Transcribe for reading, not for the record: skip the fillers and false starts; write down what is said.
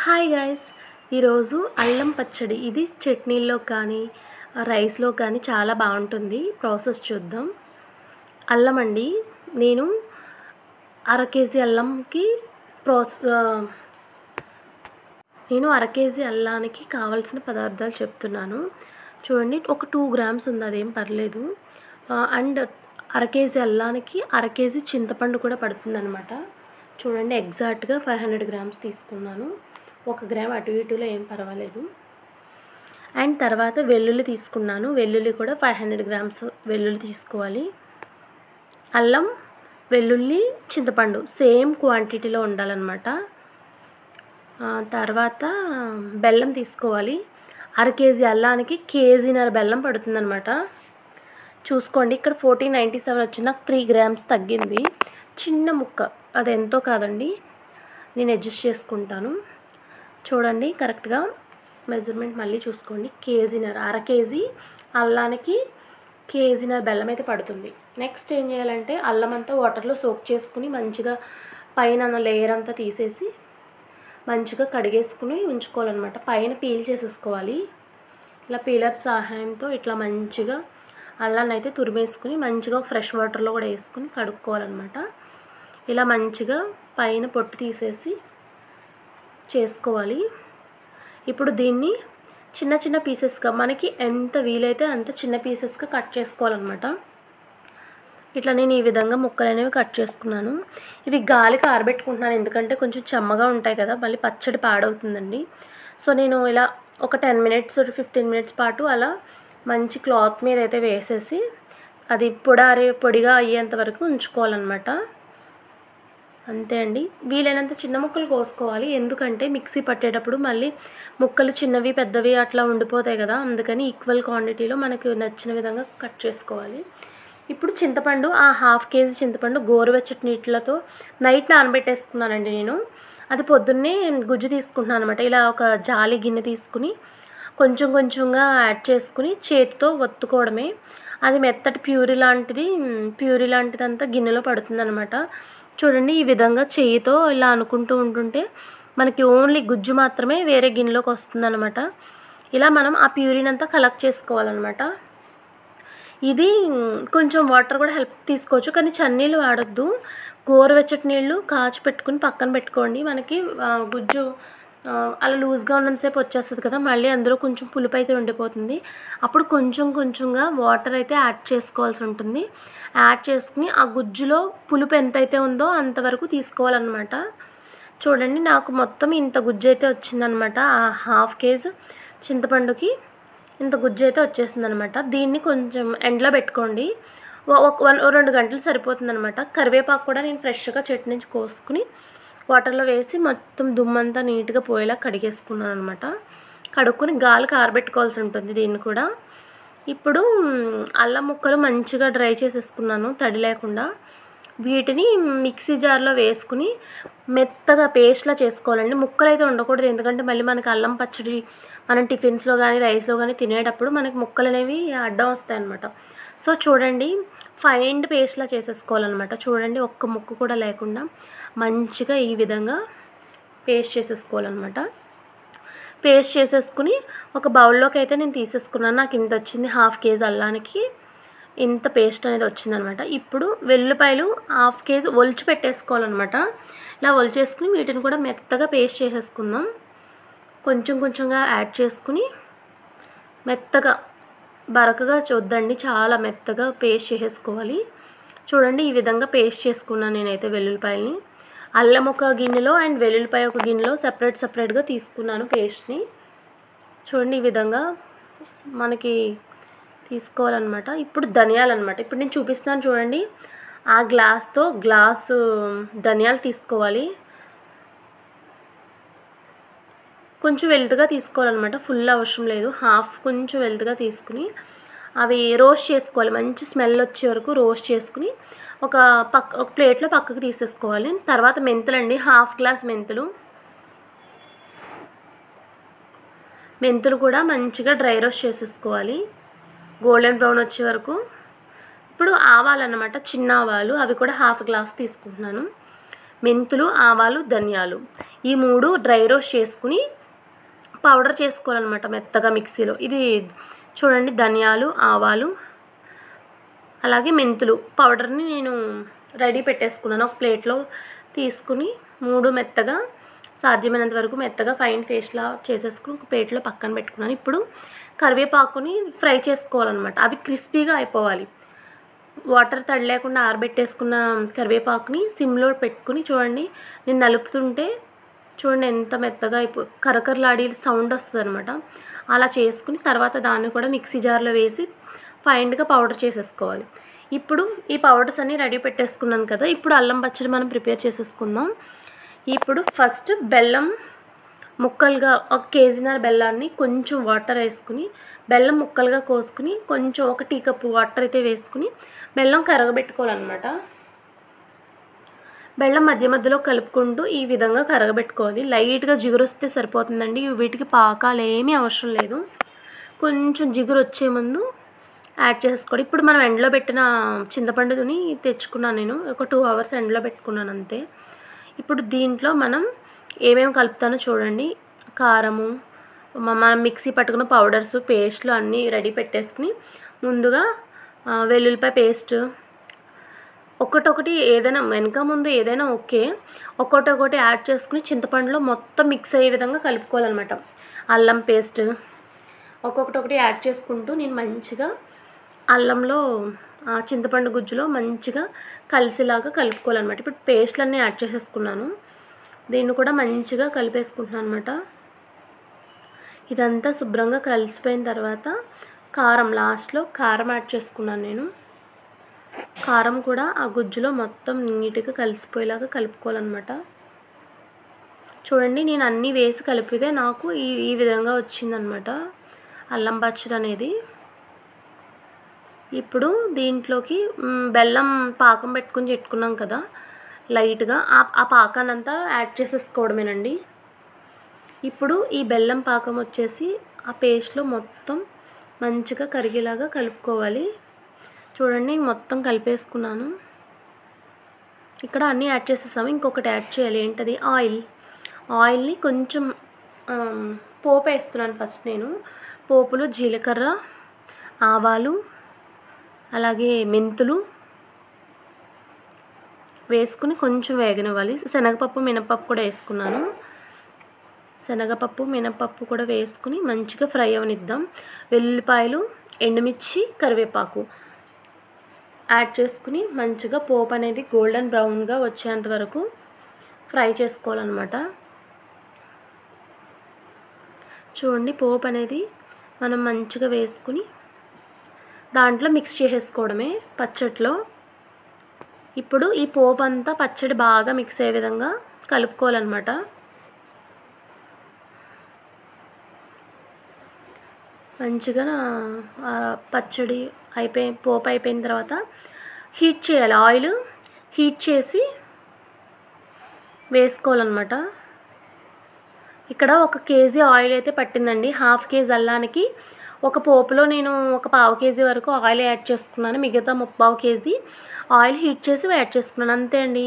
Hi guys, ఈరోజు అల్లం పచ్చడి. ఇది చట్నీల్లో కానీ రైస్లో కానీ చాలా బాగుంటుంది. ప్రాసెస్ చూద్దాం. అల్లం అండి, నేను అర కేజీ అల్లంకి అర కేజీ అల్లానికి కావాల్సిన పదార్థాలు చెప్తున్నాను. చూడండి, ఒక 2 గ్రామ్స్ ఉంది, అదేం పర్లేదు. అండ్ అర కేజీ అల్లానికి అర కేజీ చింతపండు కూడా పడుతుందన్నమాట. చూడండి, ఎగ్జాక్ట్గా 500 గ్రామ్స్ తీసుకున్నాను. 1 గ్రామ్ అటు ఇటులో ఏం పర్వాలేదు. అండ్ తర్వాత వెల్లుల్లి తీసుకున్నాను. వెల్లుల్లి కూడా 500 గ్రామ్స్ వెల్లుల్లి తీసుకోవాలి. అల్లం, వెల్లుల్లి, చింతపండు సేమ్ క్వాంటిటీలో ఉండాలన్నమాట. తర్వాత బెల్లం తీసుకోవాలి. అర కేజీ అల్లానికి కేజీన్నర బెల్లం పడుతుందన్నమాట. చూసుకోండి, ఇక్కడ 1497 వచ్చింది, నాకు 3 గ్రామ్స్ తగ్గింది. చిన్న ముక్క, అది ఎంతో కాదండి, నేను అడ్జస్ట్ చేసుకుంటాను. చూడండి, కరెక్ట్గా మెజర్మెంట్ మళ్ళీ చూసుకోండి. కేజీన్నర, అర కేజీ అల్లానికి కేజీన్నర బెల్లం అయితే పడుతుంది. నెక్స్ట్ ఏం చేయాలంటే, అల్లం అంతా వాటర్లో సోక్ చేసుకుని మంచిగా పైన లేయర్ అంతా తీసేసి మంచిగా కడిగేసుకుని ఉంచుకోవాలన్నమాట. పైన పీల్ చేసేసుకోవాలి. ఇలా పీలర్ సహాయంతో ఇట్లా మంచిగా అల్లాన్ని అయితే తురిమేసుకుని మంచిగా ఫ్రెష్ వాటర్లో కూడా వేసుకుని కడుక్కోవాలన్నమాట. ఇలా మంచిగా పైన పొట్టు తీసేసి చేసుకోవాలి. ఇప్పుడు దీన్ని చిన్న చిన్న పీసెస్గా, మనకి ఎంత వీలైతే అంత చిన్న పీసెస్గా కట్ చేసుకోవాలన్నమాట. ఇట్లా నేను ఈ విధంగా ముక్కలు అనేవి కట్ చేసుకున్నాను. ఇవి గాలికి ఆరబెట్టుకుంటున్నాను, ఎందుకంటే కొంచెం చెమ్మగా ఉంటాయి కదా, మళ్ళీ పచ్చడి పాడవుతుందండి. సో నేను ఇలా ఒక 10 మినిట్స్ 15 మినిట్స్ పాటు అలా మంచి క్లాత్ మీద అయితే వేసేసి అది పొడిగా అయ్యేంత వరకు ఉంచుకోవాలన్నమాట. అంతే అండి. వీలైనంత చిన్న ముక్కలు కోసుకోవాలి, ఎందుకంటే మిక్సీ పట్టేటప్పుడు మళ్ళీ ముక్కలు చిన్నవి పెద్దవి అట్లా ఉండిపోతాయి కదా, అందుకని ఈక్వల్ క్వాంటిటీలో మనకు నచ్చిన విధంగా కట్ చేసుకోవాలి. ఇప్పుడు చింతపండు, ఆ 1/2 కేజీ చింతపండు గోరువెచ్చటి నీటిలతో నైట్ నానబెట్టేసుకున్నానండి నేను. అది పొద్దున్నే గుజ్జు తీసుకుంటున్నాను అనమాట. ఇలా ఒక జాలి గిన్నె తీసుకుని కొంచెం కొంచెంగా యాడ్ చేసుకుని చేతితో ఒత్తుకోవడమే. అది మెత్తటి ప్యూరీ లాంటిదంతా గిన్నెలో పడుతుందన్నమాట. చూడండి, ఈ విధంగా చేయితో ఇలా అనుకుంటూ ఉంటుంటే మనకి ఓన్లీ గుజ్జు మాత్రమే వేరే గిన్నెలోకి వస్తుందన్నమాట. ఇలా మనం ఆ ప్యూరీని అంతా కలెక్ట్ చేసుకోవాలన్నమాట. ఇది కొంచెం వాటర్ కూడా హెల్ప్ తీసుకోవచ్చు, కానీ చన్నీళ్ళు వాడొద్దు. గోరువెచ్చటి నీళ్ళు కాచి పెట్టుకుని పక్కన పెట్టుకోండి. మనకి గుజ్జు అలా లూజ్గా ఉన్నంతసేపు వచ్చేస్తుంది కదా, మళ్ళీ అందులో కొంచెం పులుపు అయితే ఉండిపోతుంది. అప్పుడు కొంచెం కొంచెంగా వాటర్ అయితే యాడ్ చేసుకోవాల్సి ఉంటుంది. యాడ్ చేసుకుని ఆ గుజ్జులో పులుపు ఎంతైతే ఉందో అంతవరకు తీసుకోవాలన్నమాట. చూడండి, నాకు మొత్తం ఇంత గుజ్జు అయితే వచ్చిందనమాట. ఆ 1/2 కేజీ చింతపండుకి ఇంత గుజ్జు అయితే వచ్చేసిందనమాట. దీన్ని కొంచెం ఎండలో పెట్టుకోండి. 2 గంటలు సరిపోతుందనమాట. కరివేపాకు కూడా నేను ఫ్రెష్గా చెట్టు నుంచి కోసుకుని వాటర్లో వేసి మొత్తం దుమ్మంతా నీట్గా పోయేలా కడిగేసుకున్నాను అనమాట. కడుక్కుని గాలికి ఆరబెట్టుకోవాల్సి ఉంటుంది దీన్ని కూడా. ఇప్పుడు అల్లం ముక్కలు మంచిగా డ్రై చేసేసుకున్నాను తడి లేకుండా. వీటిని మిక్సీ జార్లో వేసుకుని మెత్తగా పేస్ట్లా చేసుకోవాలండి. ముక్కలు అయితే ఉండకూడదు, ఎందుకంటే మళ్ళీ మనకి అల్లం పచ్చడి మనం టిఫిన్స్లో కానీ రైస్లో కానీ తినేటప్పుడు మనకి ముక్కలు అనేవి అడ్డం వస్తాయి అన్నమాట. సో చూడండి, ఫైన్ పేస్ట్లా చేసేసుకోవాలన్నమాట. చూడండి, ఒక్క ముక్క కూడా లేకుండా మంచిగా ఈ విధంగా పేస్ట్ చేసేసుకోవాలన్నమాట. పేస్ట్ చేసేసుకుని ఒక బౌల్లోకి అయితే నేను తీసేసుకున్నాను. నాకు ఇంత వచ్చింది, 1/2 కేజీ అల్లానికి ఇంత పేస్ట్ అనేది వచ్చిందనమాట. ఇప్పుడు వెల్లుల్లిపాయలు 1/2 కేజీ ఒలిచి పెట్టేసుకోవాలన్నమాట. ఇలా ఒలిచేసుకుని వీటిని కూడా మెత్తగా పేస్ట్ చేసేసుకుందాం. కొంచెం కొంచెంగా యాడ్ చేసుకుని మెత్తగా, బరకగా చూద్దండి, చాలా మెత్తగా పేస్ట్ చేసేసుకోవాలి. చూడండి, ఈ విధంగా పేస్ట్ చేసుకున్నాను నేనైతే వెల్లుల్లిపాయలని. అల్లం ఒక గిన్నెలో అండ్ వెల్లుల్లిపాయ ఒక గిన్నెలో సపరేట్గా తీసుకున్నాను పేస్ట్ని. చూడండి, ఈ విధంగా మనకి తీసుకోవాలన్నమాట. ఇప్పుడు ధనియాలన్నమాట. ఇప్పుడు నేను చూపిస్తాను చూడండి. ఆ గ్లాసు ధనియాలు తీసుకోవాలి. కొంచెం వెల్తుగా తీసుకోవాలన్నమాట, ఫుల్ అవసరం లేదు. కొంచెం వెల్తుగా తీసుకుని అవి రోస్ట్ చేసుకోవాలి. మంచి స్మెల్ వచ్చే వరకు రోస్ట్ చేసుకుని ఒక ప్లేట్లో పక్కకు తీసేసుకోవాలి. తర్వాత మెంతులండి, 1/2 గ్లాస్ మెంతులు కూడా మంచిగా డ్రై రోస్ట్ చేసేసుకోవాలి, గోల్డెన్ బ్రౌన్ వచ్చే వరకు. ఇప్పుడు ఆవాలన్నమాట, చిన్న ఆవాలు, అవి కూడా 1/2 గ్లాస్ తీసుకుంటున్నాను. మెంతులు, ఆవాలు, ధనియాలు ఈ 3 డ్రై రోస్ట్ చేసుకుని పౌడర్ చేసుకోవాలన్నమాట మెత్తగా మిక్సీలో. ఇది చూడండి, ధనియాలు, ఆవాలు అలాగే మెంతులు పౌడర్ని నేను రెడీ పెట్టేసుకున్నాను. ఒక ప్లేట్లో తీసుకుని 3 మెత్తగా సాధ్యమైనంత వరకు మెత్తగా ఫైన్ పేస్ట్లా చేసేసుకుని ఒక ప్లేట్లో పక్కన పెట్టుకున్నాను. ఇప్పుడు కరివేపాకుని ఫ్రై చేసుకోవాలన్నమాట. అవి క్రిస్పీగా అయిపోవాలి. వాటర్ తడి లేకుండా ఆరబెట్టేసుకున్న కరివేపాకుని సిమ్లో పెట్టుకుని చూడండి, నేను నలుపుతుంటే చూడండి ఎంత మెత్తగా కరకరలాడి సౌండ్ వస్తుంది అనమాట. అలా చేసుకుని తర్వాత దాన్ని కూడా మిక్సీ జార్లో వేసి ఫైన్గా పౌడర్ చేసేసుకోవాలి. ఇప్పుడు ఈ పౌడర్స్ అన్నీ రెడీ పెట్టేసుకున్నాను కదా. ఇప్పుడు అల్లం పచ్చడి మనం ప్రిపేర్ చేసేసుకుందాం. ఇప్పుడు ఫస్ట్ బెల్లం ముక్కలుగా 1 కేజీన్నర బెల్లాన్ని కొంచెం వాటర్ వేసుకుని బెల్లం ముక్కలుగా కోసుకుని కొంచెం 1 టీ కప్పు వాటర్ అయితే వేసుకుని బెల్లం కరగబెట్టుకోవాలన్నమాట. బెల్లం మధ్య మధ్యలో కలుపుకుంటూ ఈ విధంగా కరగబెట్టుకోవాలి. లైట్గా జిగురు వస్తే సరిపోతుందండి. వీటికి పాకాలు ఏమీ అవసరం లేదు. కొంచెం జిగురు వచ్చే ముందు యాడ్ చేసుకోండి. ఇప్పుడు మనం ఎండలో పెట్టిన చింతపండుని తెచ్చుకున్నాను నేను. ఒక 2 అవర్స్ ఎండలో పెట్టుకున్నాను అంతే. ఇప్పుడు దీంట్లో మనం ఏమేమి కలుపుతానో చూడండి. కారము, మనం మిక్సీ పట్టుకున్న పౌడర్స్, పేస్ట్లు అన్నీ రెడీ పెట్టేసుకుని ముందుగా వెల్లుల్లిపాయ పేస్ట్ ఒక్కొక్కటి ఏదైనా వెనక ముందు ఏదైనా ఓకే, ఒక్కొక్కటి యాడ్ చేసుకుని చింతపండులో మొత్తం మిక్స్ అయ్యే విధంగా కలుపుకోవాలన్నమాట. అల్లం పేస్ట్ ఒక్కొక్కటి యాడ్ చేసుకుంటూ నేను మంచిగా అల్లంలో చింతపండు గుజ్జులో మంచిగా కలిసేలాగా కలుపుకోవాలన్నమాట. ఇప్పుడు పేస్ట్లన్నీ యాడ్ చేసేసుకున్నాను. దీన్ని కూడా మంచిగా కలిపేసుకుంటున్నాను అనమాట. ఇదంతా శుభ్రంగా కలిసిపోయిన తర్వాత కారం లాస్ట్లో కారం యాడ్ చేసుకున్నాను నేను. కారం కూడా ఆ గుజ్జులో మొత్తం నీట్గా కలిసిపోయేలాగా కలుపుకోవాలన్నమాట. చూడండి, నేను అన్నీ వేసి కలిపితే నాకు ఈ విధంగా వచ్చిందనమాట అల్లం పచ్చడి అనేది. ఇప్పుడు దీంట్లోకి బెల్లం పాకం పెట్టుకున్నాం కదా, లైట్గా ఆ పాకానంతా యాడ్ చేసేసుకోవడమేనండి. ఇప్పుడు ఈ బెల్లం పాకం వచ్చేసి ఆ పేస్ట్లో మొత్తం మంచిగా కరిగేలాగా కలుపుకోవాలి. చూడండి, మొత్తం కలిపేసుకున్నాను. ఇక్కడ అన్నీ యాడ్ చేసేసాము. ఇంకొకటి యాడ్ చేయాలి. ఏంటది? ఆయిల్ని కొంచెం పోపు వేస్తున్నాను ఫస్ట్ నేను. పోపులో జీలకర్ర, ఆవాలు అలాగే మెంతులు వేసుకుని కొంచెం వేగనివ్వాలి. శనగపప్పు, మినపప్పు కూడా వేసుకున్నాను. శనగపప్పు, మినపప్పు కూడా వేసుకుని మంచిగా ఫ్రై అవనిద్దాం. వెల్లుల్లిపాయలు, ఎండుమిర్చి, కరివేపాకు యాడ్ చేసుకుని మంచిగా పోపు అనేది గోల్డెన్ బ్రౌన్గా వచ్చేంత వరకు ఫ్రై చేసుకోవాలన్నమాట. చూడండి, పోపు అనేది మనం మంచిగా వేసుకుని దాంట్లో మిక్స్ చేసేసుకోవడమే పచ్చడిలో. ఇప్పుడు ఈ పోపు అంతా పచ్చడి బాగా మిక్స్ అయ్యే విధంగా కలుపుకోవాలన్నమాట. మంచిగా పచ్చడి పోపు అయిపోయిన తర్వాత హీట్ చేయాలి. ఆయిల్ హీట్ చేసి వేసుకోవాలన్నమాట. ఇక్కడ 1 కేజీ ఆయిల్ అయితే పట్టిందండి. 1/2 కేజీ అల్లానికి ఒక పోపులో నేను 1/4 కేజీ వరకు ఆయిల్ యాడ్ చేసుకున్నాను. మిగతా 3/4 కేజీ ఆయిల్ హీట్ చేసి యాడ్ చేసుకున్నాను. అంతే అండి.